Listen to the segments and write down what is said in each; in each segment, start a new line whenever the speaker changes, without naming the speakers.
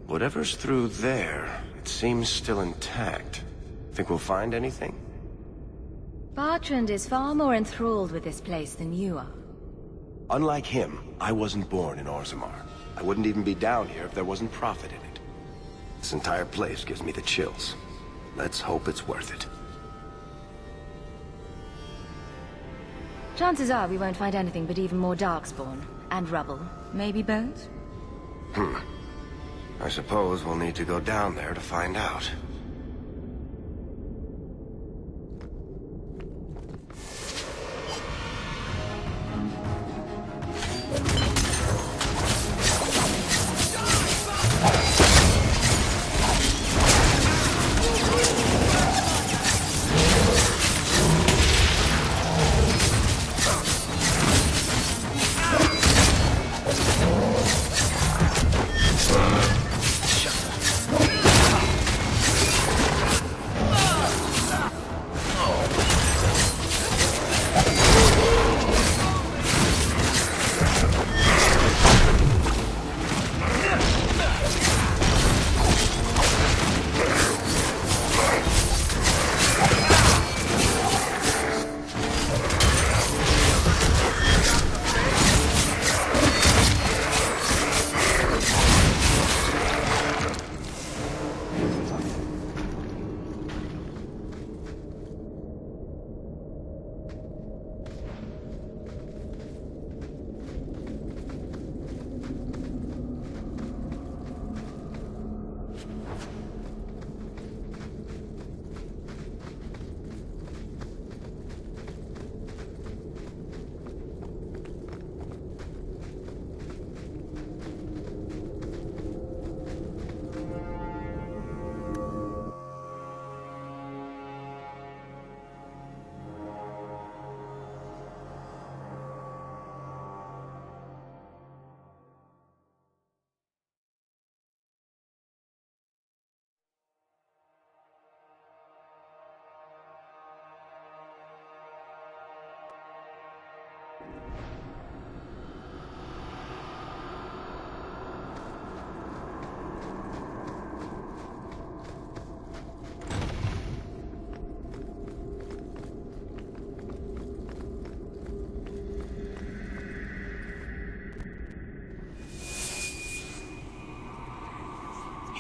Whatever's through there, it seems still intact. Think we'll find anything?
Bartrand is far more enthralled with this place than you are.
Unlike him, I wasn't born in Orzammar. I wouldn't even be down here if there wasn't profit in it. This entire place gives me the chills. Let's hope it's worth it.
Chances are we won't find anything but even more Darkspawn. And rubble. Maybe bones?
I suppose we'll need to go down there to find out.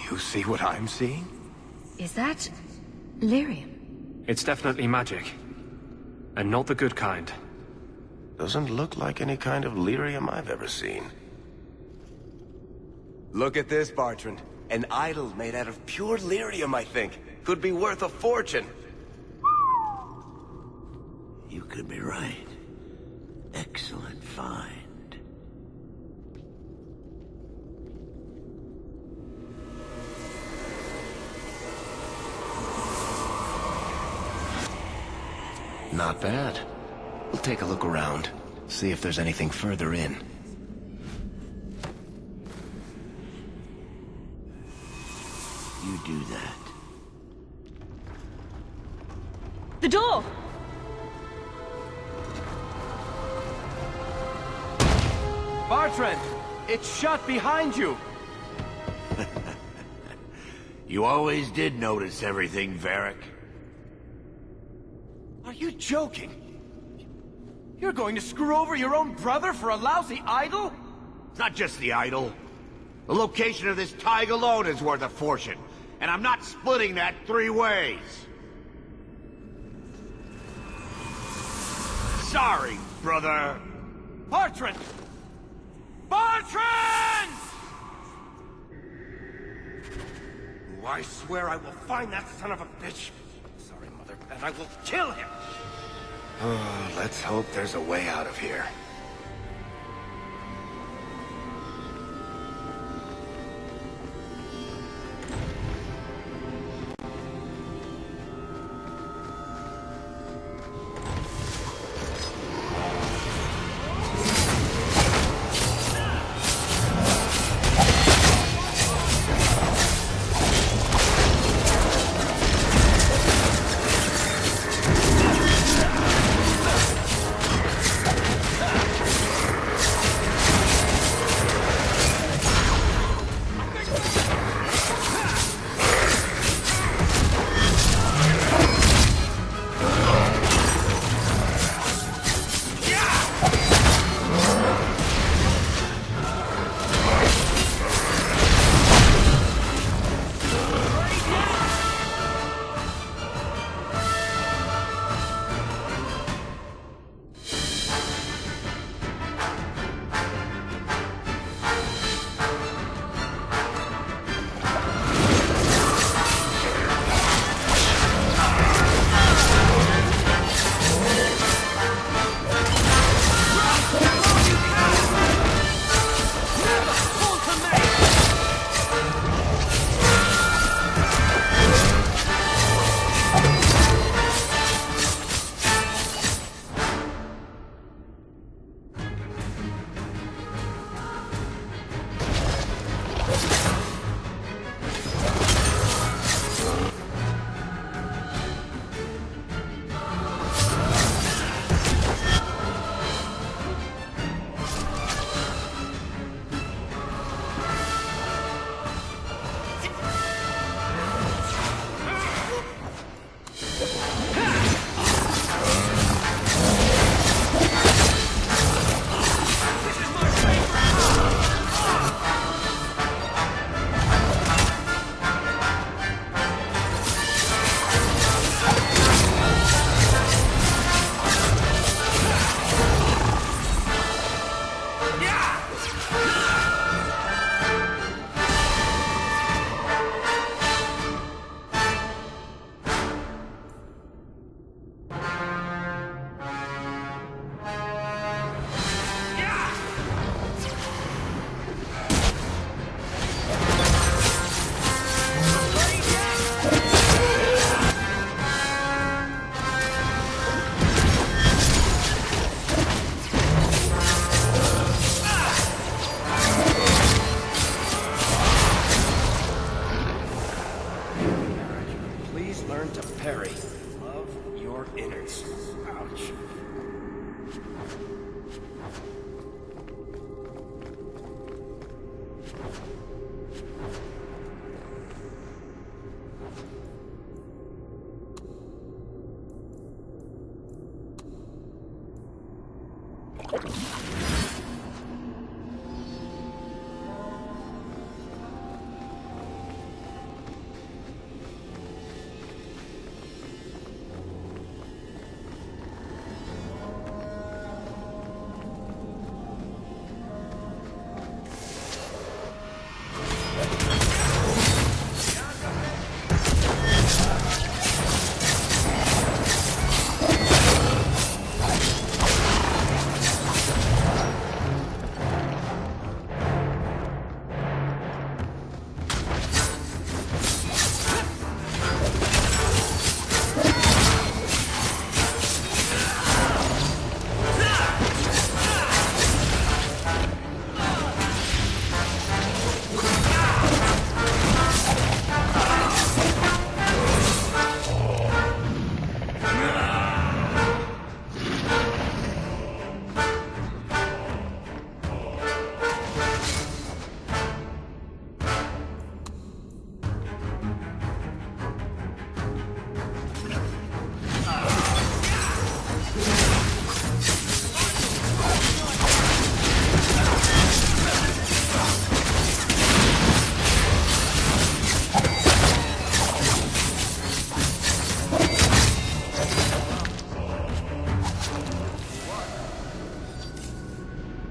You see what I'm seeing?
Is that... lyrium?
It's definitely magic. And not the good kind.
Doesn't look like any kind of lyrium I've ever seen. Look at this, Bartrand. An idol made out of pure lyrium, I think. Could be worth a fortune.
You could be right. Excellent find.
Not bad. We'll take a look around, see if there's anything further in.
You do that.
The door!
Bartrand! It's shut behind you!
You always did notice everything, Varric.
Are you joking? You're going to screw over your own brother for a lousy idol?
It's not just the idol. The location of this Tig alone is worth a fortune, and I'm not splitting that 3 ways. Sorry, brother.
Bartrand! Bartrand! Oh, I swear I will find that son of a bitch. Sorry, Mother, and I will kill him. Oh, let's hope there's a way out of here.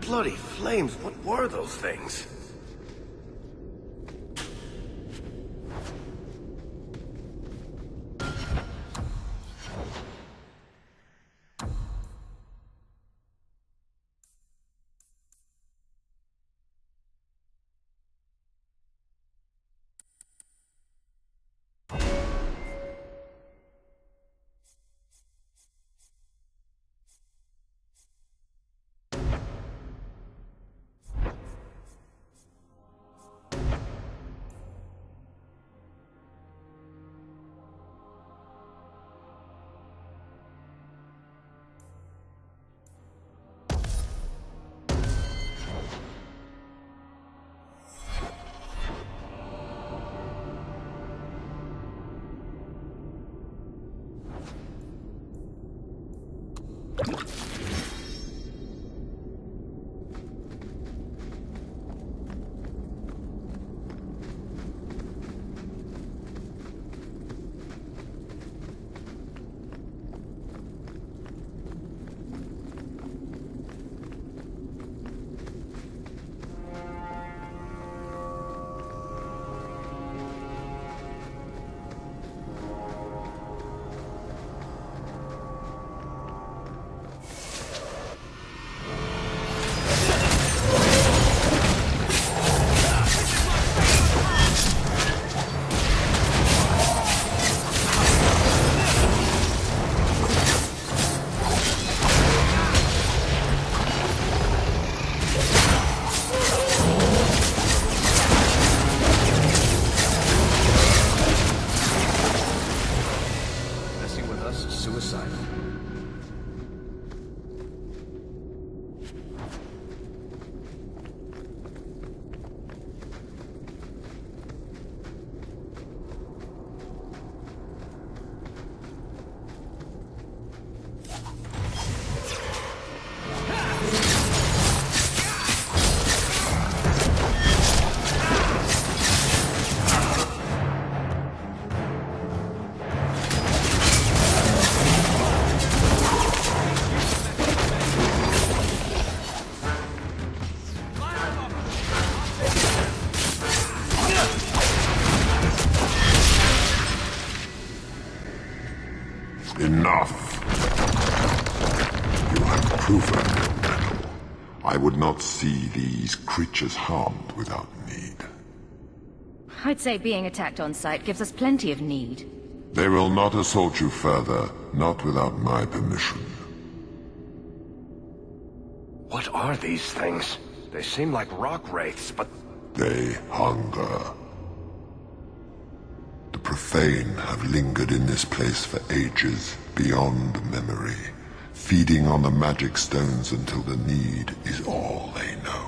Bloody flames, what were those things?
Enough. You have proven your mettle. I would not see these creatures harmed without need.
I'd say being attacked on sight gives us plenty of need.
They will not assault you further, not without my permission.
What are these things? They seem like rock wraiths, but...
They hunger. The profane have lingered in this place for ages, beyond memory. feeding on the magic stones until the need is all they know.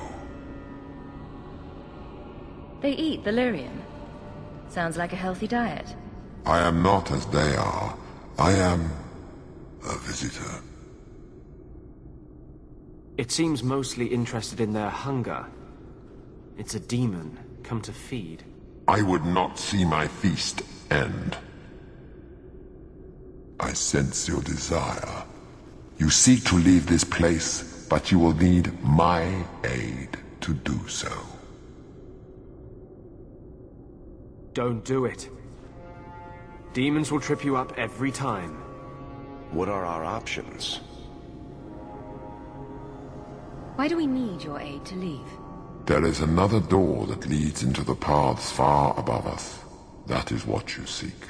They eat Valyrian. Sounds like a healthy diet.
I am not as they are. I am a visitor.
It seems mostly interested in their hunger. It's a demon come to feed.
I would not see my feast end. I sense your desire. You seek to leave this place, but you will need my aid to do so.
Don't do it. Demons will trip you up every time.
What are our options?
Why do we need your aid to leave?
There is another door that leads into the paths far above us. That is what you seek.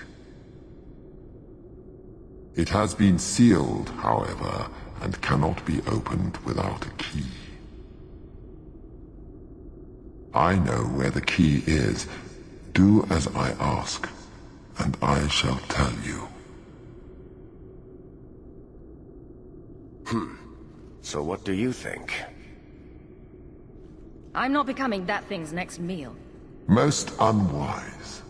It has been sealed, however, and cannot be opened without a key. I know where the key is. Do as I ask, and I shall tell you.
So what do you think?
I'm not becoming that thing's next meal.
Most unwise.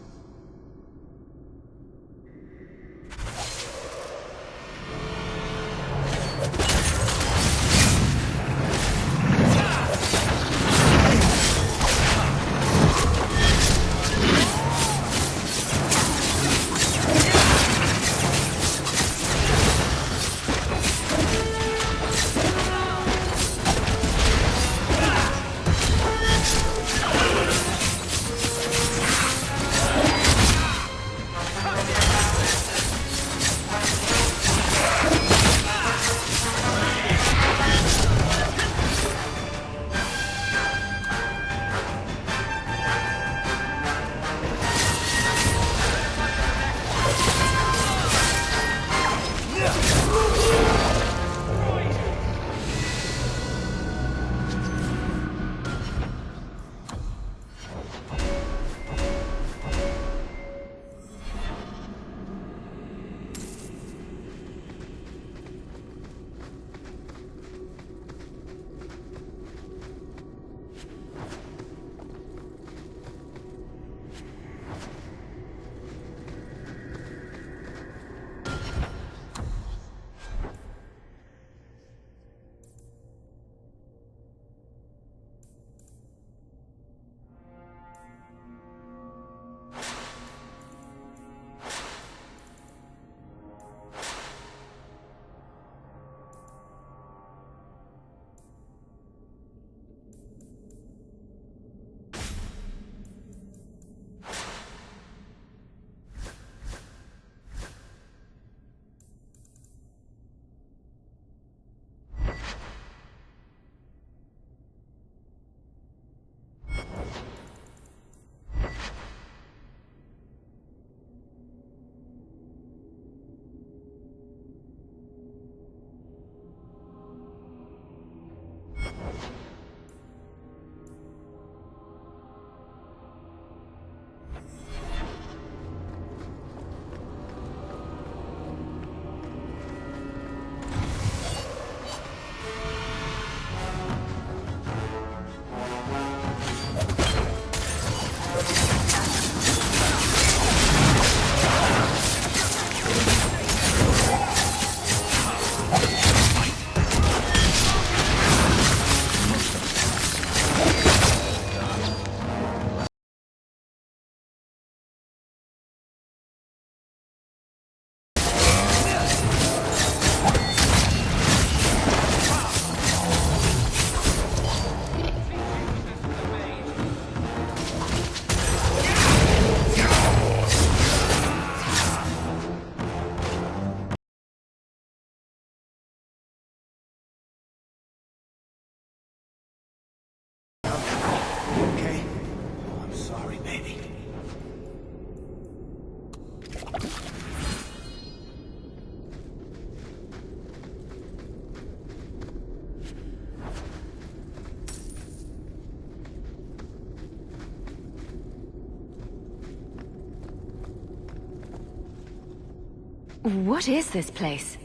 What is this place?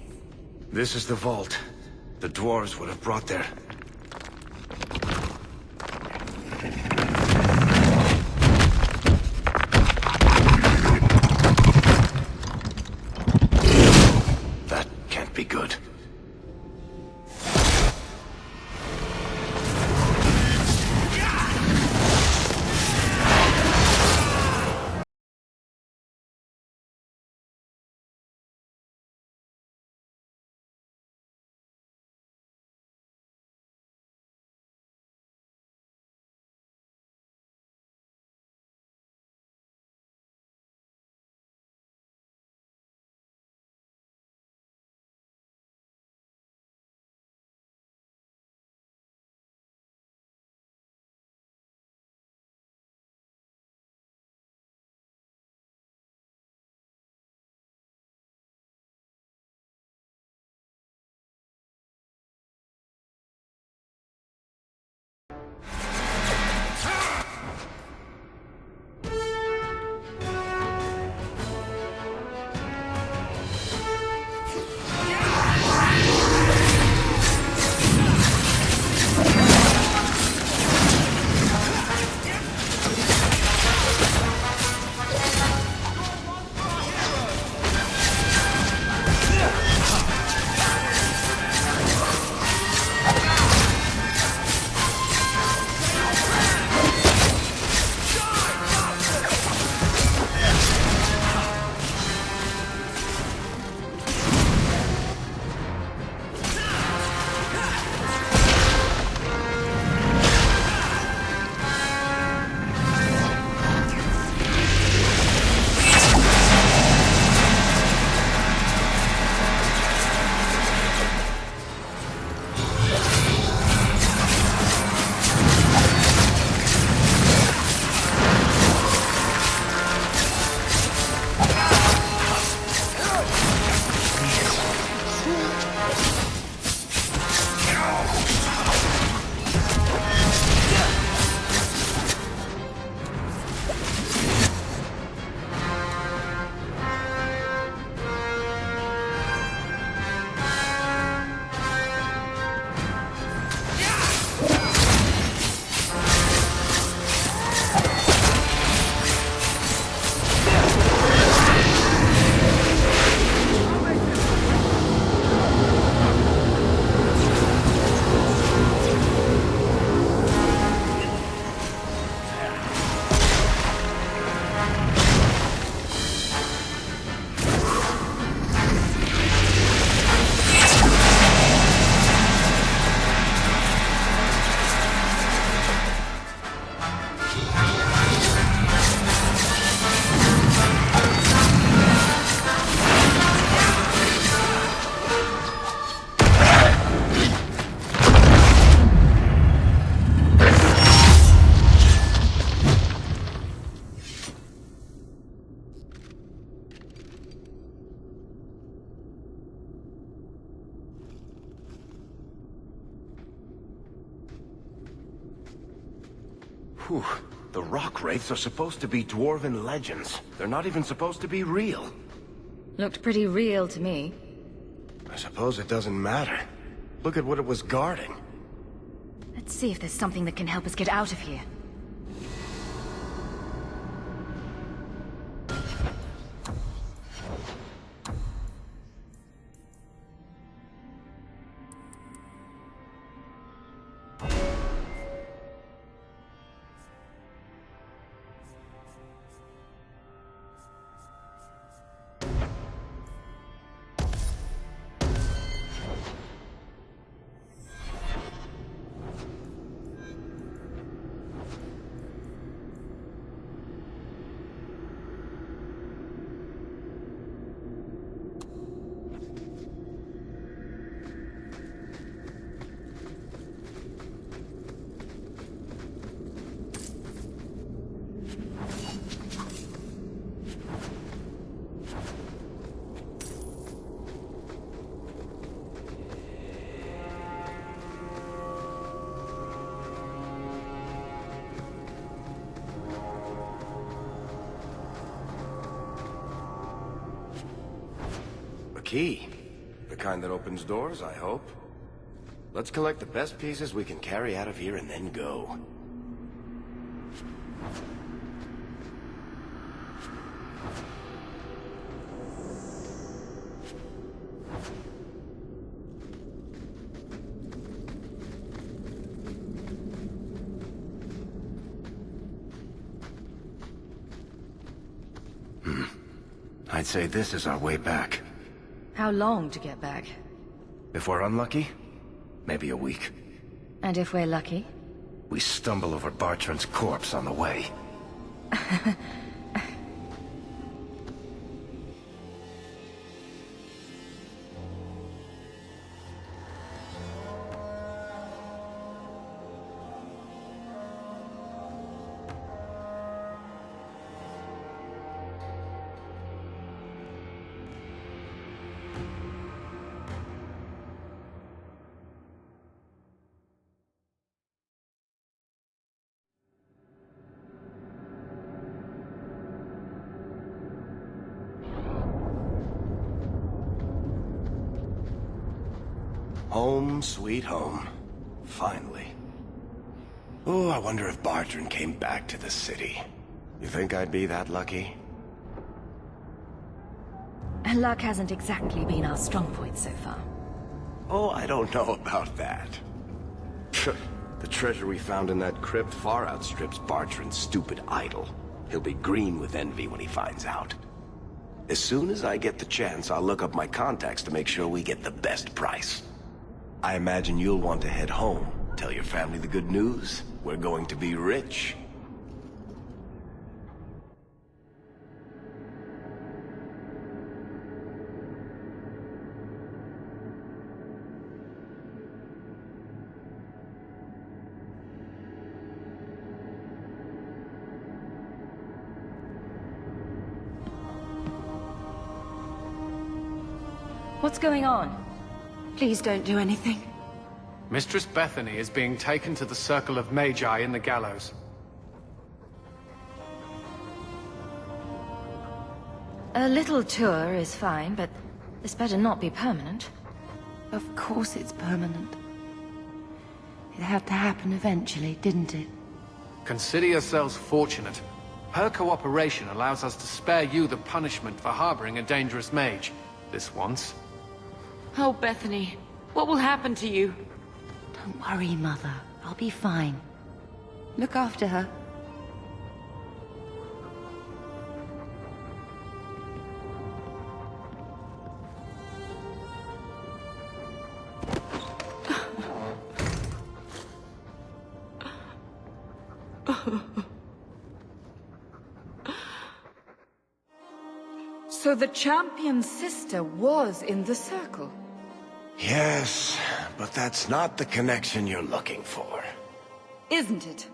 This is the vault. The dwarves would have brought their... That can't be good. Whew. The rock wraiths are supposed to be dwarven legends. They're not even supposed to be real.
Looked pretty real to me.
I suppose it doesn't matter. Look at what it was guarding.
Let's see if there's something that can help us get out of here.
Key. The kind that opens doors, I hope. Let's collect the best pieces we can carry out of here and then go. I'd say this is our way back.
How long to get back?
If we're unlucky, maybe a week.
And if we're lucky?
We stumble over Bartrand's corpse on the way. Home, sweet home. Finally. Oh, I wonder if Bartrand came back to the city. You think I'd be that lucky?
Luck hasn't exactly been our strong point so far.
Oh, I don't know about that. The treasure we found in that crypt far outstrips Bartrand's stupid idol. He'll be green with envy when he finds out. As soon as I get the chance, I'll look up my contacts to make sure we get the best price. I imagine you'll want to head home. Tell your family the good news. We're going to be rich.
What's going on? Please don't do anything.
Mistress Bethany is being taken to the Circle of Magi in the Gallows.
A little tour is fine, but this better not be permanent.
Of course it's permanent. It had to happen eventually, didn't it?
Consider yourselves fortunate. Her cooperation allows us to spare you the punishment for harboring a dangerous mage. This once.
Oh, Bethany, what will happen to you? Don't worry, Mother. I'll be fine. Look after her.
So the champion's sister was in the circle?
Yes, but that's not the connection you're looking for.
Isn't it?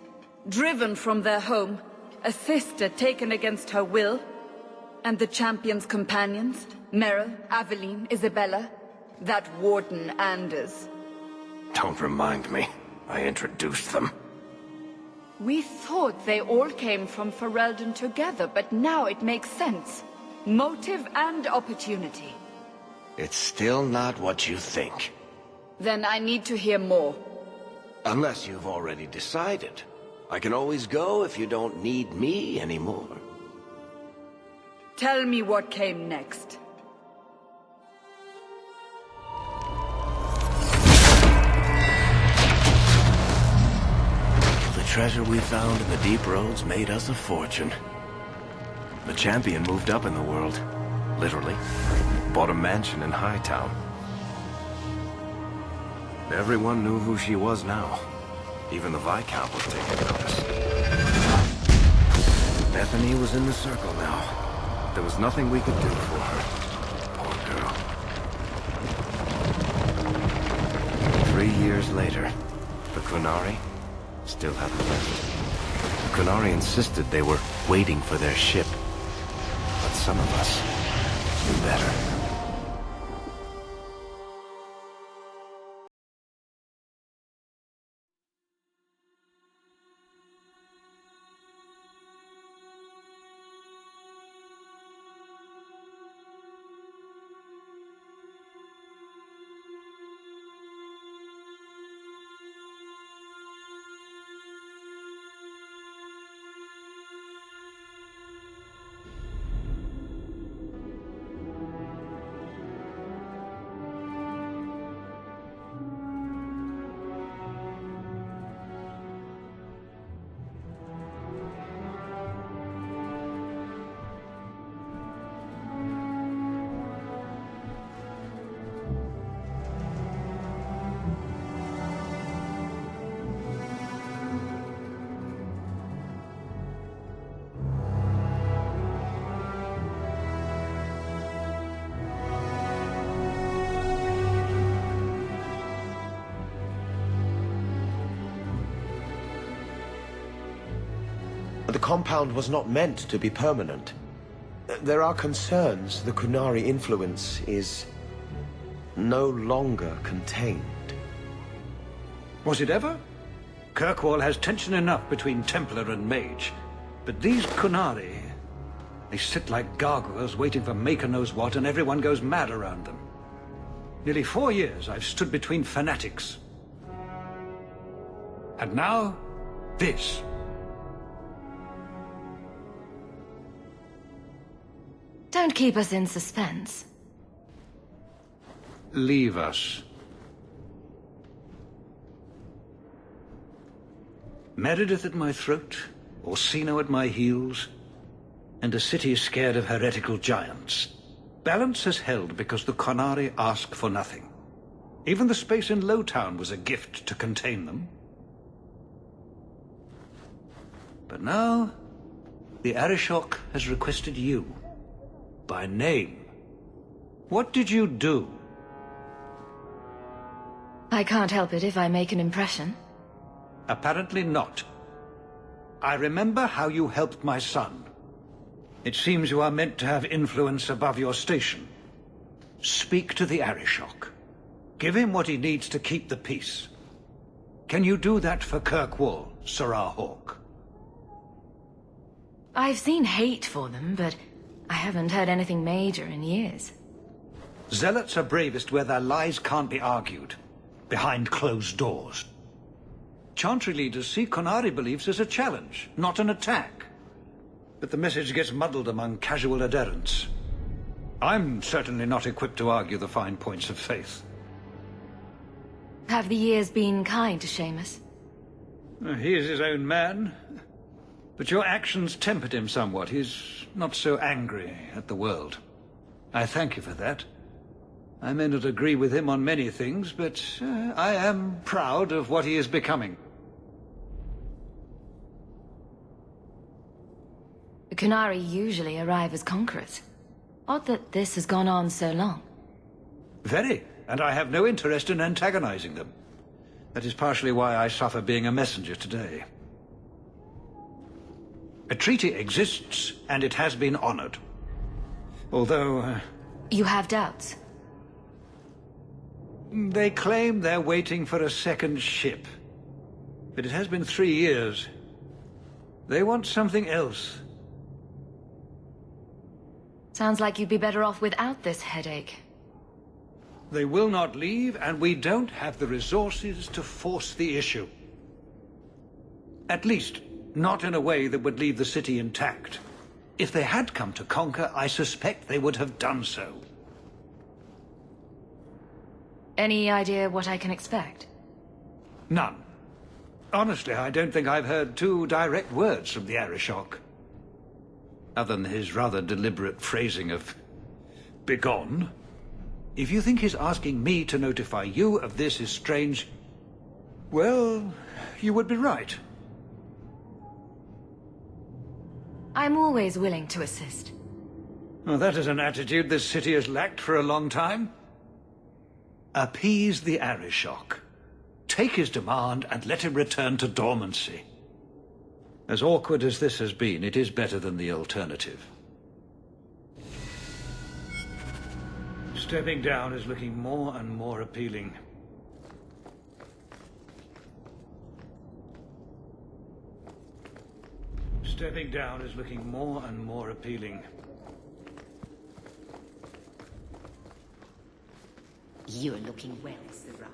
Driven from their home, a sister taken against her will, and the champion's companions, Merrill, Aveline, Isabella, that Warden Anders.
Don't remind me. I introduced them.
We thought they all came from Ferelden together, but now it makes sense. Motive and opportunity.
It's still not what you think.
Then I need to hear more.
Unless you've already decided. I can always go if you don't need me anymore.
Tell me what came next.
The treasure we found in the deep roads made us a fortune. The champion moved up in the world. Literally. Bought a mansion in Hightown. Everyone knew who she was now. Even the Viscount was taking notice. Bethany was in the circle now. There was nothing we could do for her. Poor girl. 3 years later, the Qunari still hadn't left. The Qunari insisted they were waiting for their ship. But some of us knew better. The compound was not meant to be permanent. There are concerns the Qunari influence is no longer contained.
Was it ever? Kirkwall has tension enough between Templar and Mage. But these Qunari, they sit like gargoyles waiting for Maker knows what, and everyone goes mad around them. Nearly 4 years I've stood between fanatics. And now, this.
Don't keep us in suspense.
Leave us. Meredith at my throat, Orsino at my heels, and a city scared of heretical giants. Balance has held because the Qunari ask for nothing. Even the space in Lowtown was a gift to contain them. But now, the Arishok has requested you. By name. What did you do?
I can't help it if I make an impression.
Apparently not. I remember how you helped my son. It seems you are meant to have influence above your station. Speak to the Arishok. Give him what he needs to keep the peace. Can you do that for Kirkwall, Serah Hawke?
I've seen hate for them, but I haven't heard anything major in years.
Zealots are bravest where their lies can't be argued, behind closed doors. Chantry leaders see Qunari beliefs as a challenge, not an attack. But the message gets muddled among casual adherents. I'm certainly not equipped to argue the fine points of faith.
Have the years been kind to Seamus?
He is his own man. But your actions tempered him somewhat. He's not so angry at the world. I thank you for that. I may not agree with him on many things, but I am proud of what he is becoming.
The Qunari usually arrive as conquerors. Odd that this has gone on so long.
Very, and I have no interest in antagonizing them. That is partially why I suffer being a messenger today. A treaty exists, and it has been honored. Although...
You have doubts?
They claim they're waiting for a second ship. But it has been 3 years. They want something else.
Sounds like you'd be better off without this headache.
They will not leave, and we don't have the resources to force the issue. At least, not in a way that would leave the city intact. If they had come to conquer, I suspect they would have done so.
Any idea what I can expect?
None. Honestly, I don't think I've heard 2 direct words from the Arishok. Other than his rather deliberate phrasing of "begone." If you think his asking me to notify you of this is strange, well, you would be right.
I'm always willing to assist.
Well, that is an attitude this city has lacked for a long time. Appease the Arishok. Take his demand and let him return to dormancy. As awkward as this has been, it is better than the alternative. Stepping down is looking more and more appealing. Stepping down is looking more and more appealing.
You're looking well, Serah.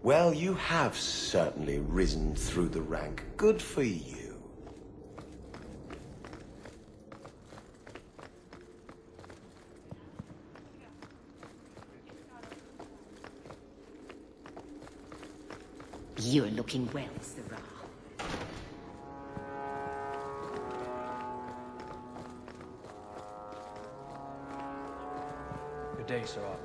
Well, you have certainly risen through the rank. Good for you.
You're looking well, Serah.
Good day, Serah.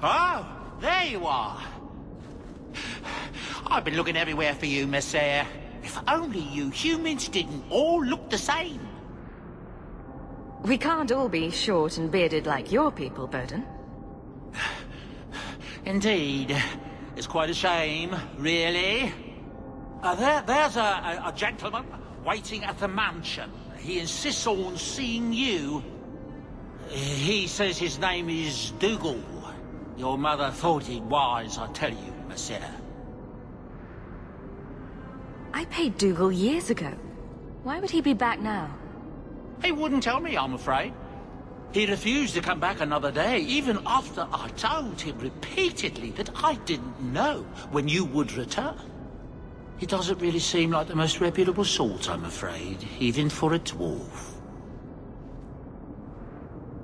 Oh, there you are. I've been looking everywhere for you, Messiah. If only you humans didn't all look the same.
We can't all be short and bearded like your people, Bowden.
Indeed. It's quite a shame, really. There's a gentleman waiting at the mansion. He insists on seeing you. He says his name is Dougal. Your mother thought it wise, I tell you, Messiah.
I paid Dougal years ago. Why would he be back now?
He wouldn't tell me, I'm afraid. He refused to come back another day, even after I told him repeatedly that I didn't know when you would return. He doesn't really seem like the most reputable sort, I'm afraid, even for a dwarf.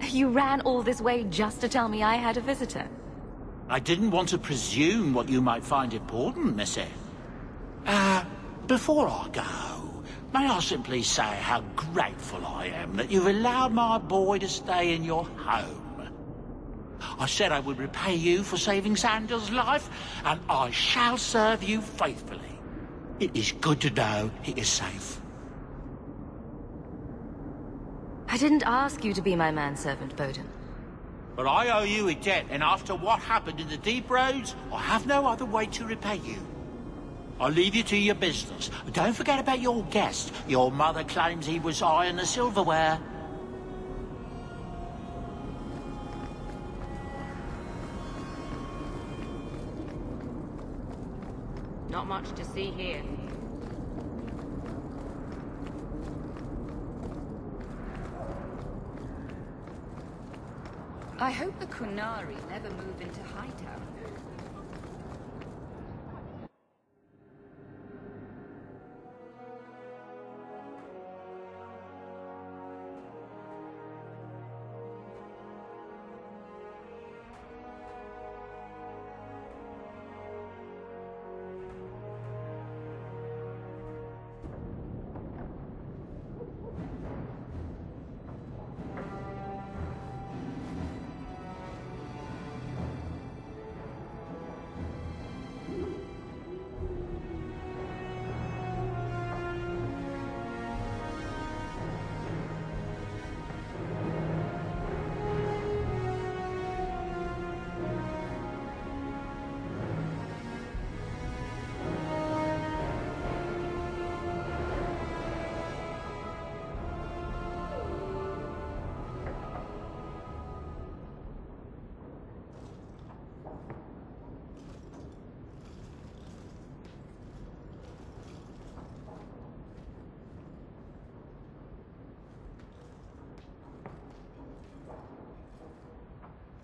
You ran all this way just to tell me I had a visitor?
I didn't want to presume what you might find important, Missy. Before I go, may I simply say how grateful I am that you've allowed my boy to stay in your home. I said I would repay you for saving Sandal's life, and I shall serve you faithfully. It is good to know he is safe.
I didn't ask you to be my manservant, Bowden.
But I owe you a debt, and after what happened in the Deep Roads, I have no other way to repay you. I'll leave you to your business. Don't forget about your guest. Your mother claims he was eyeing the silverware.
Not much to see here.
I hope the Qunari never move into Hightown.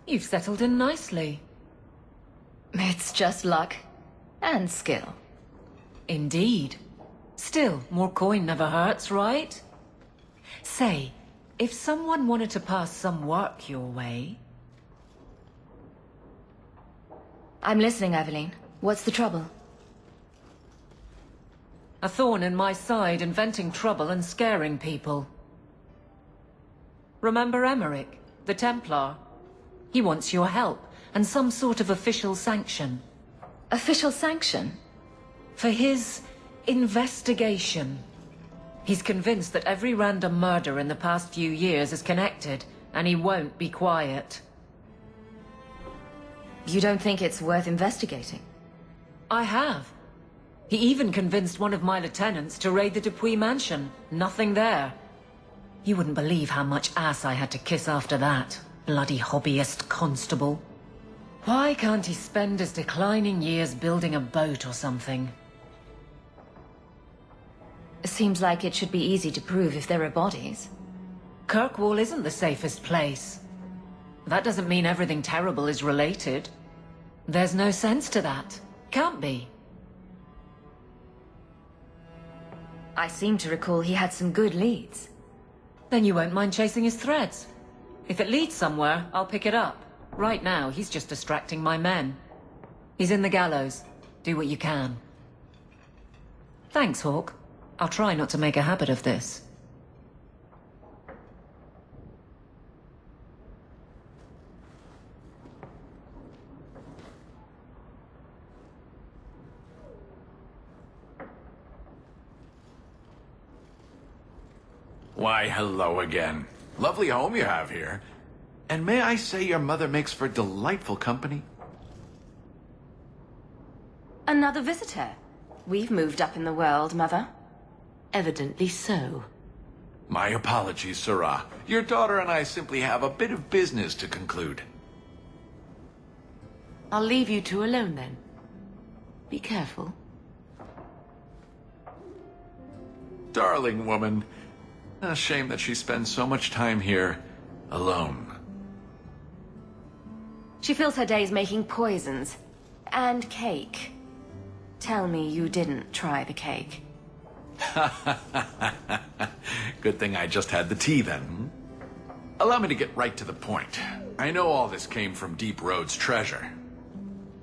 You've settled in nicely.
It's just luck. And skill.
Indeed. Still, more coin never hurts, right? Say, if someone wanted to pass some work your way...
I'm listening, Aveline. What's the trouble?
A thorn in my side, inventing trouble and scaring people. Remember Emmerich, the Templar? He wants your help, and some sort of official sanction.
Official sanction?
For his investigation. He's convinced that every random murder in the past few years is connected, and he won't be quiet.
You don't think it's worth investigating?
I have. He even convinced one of my lieutenants to raid the Dupuis mansion. Nothing there. You wouldn't believe how much ass I had to kiss after that. Bloody hobbyist constable. Why can't he spend his declining years building a boat or something?
Seems like it should be easy to prove if there are bodies.
Kirkwall isn't the safest place. That doesn't mean everything terrible is related. There's no sense to that. Can't be.
I seem to recall he had some good leads.
Then you won't mind chasing his threads. If it leads somewhere, I'll pick it up. Right now, he's just distracting my men. He's in the gallows. Do what you can. Thanks, Hawke. I'll try not to make a habit of this.
Why, hello again. Lovely home you have here. And may I say your mother makes for delightful company?
Another visitor. We've moved up in the world, Mother.
Evidently so.
My apologies, Sirrah. Your daughter and I simply have a bit of business to conclude.
I'll leave you two alone then. Be careful.
Darling woman. A shame that she spends so much time here alone.
She fills her days making poisons. And cake. Tell me you didn't try the cake.
Good thing I just had the tea then. Hmm? Allow me to get right to the point. I know all this came from Deep Road's treasure.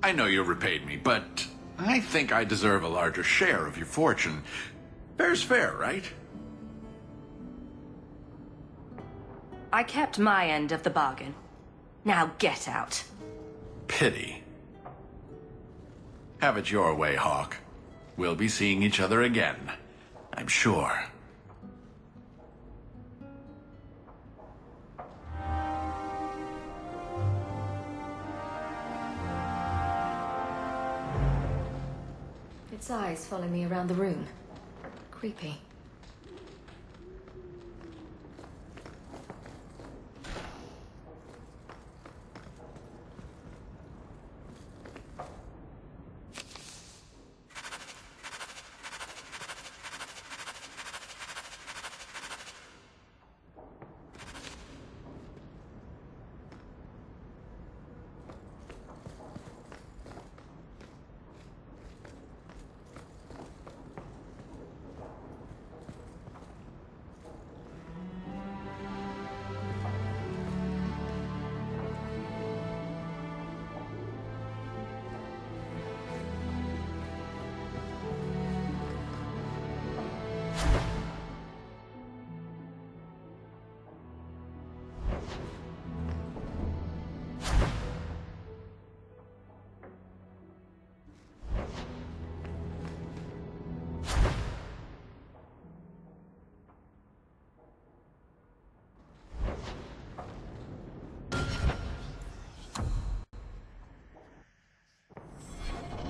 I know you repaid me, but I think I deserve a larger share of your fortune. Fair's fair, right?
I kept my end of the bargain. Now get out.
Pity. Have it your way, Hawk. We'll be seeing each other again, I'm sure.
Its eyes follow me around the room. Creepy.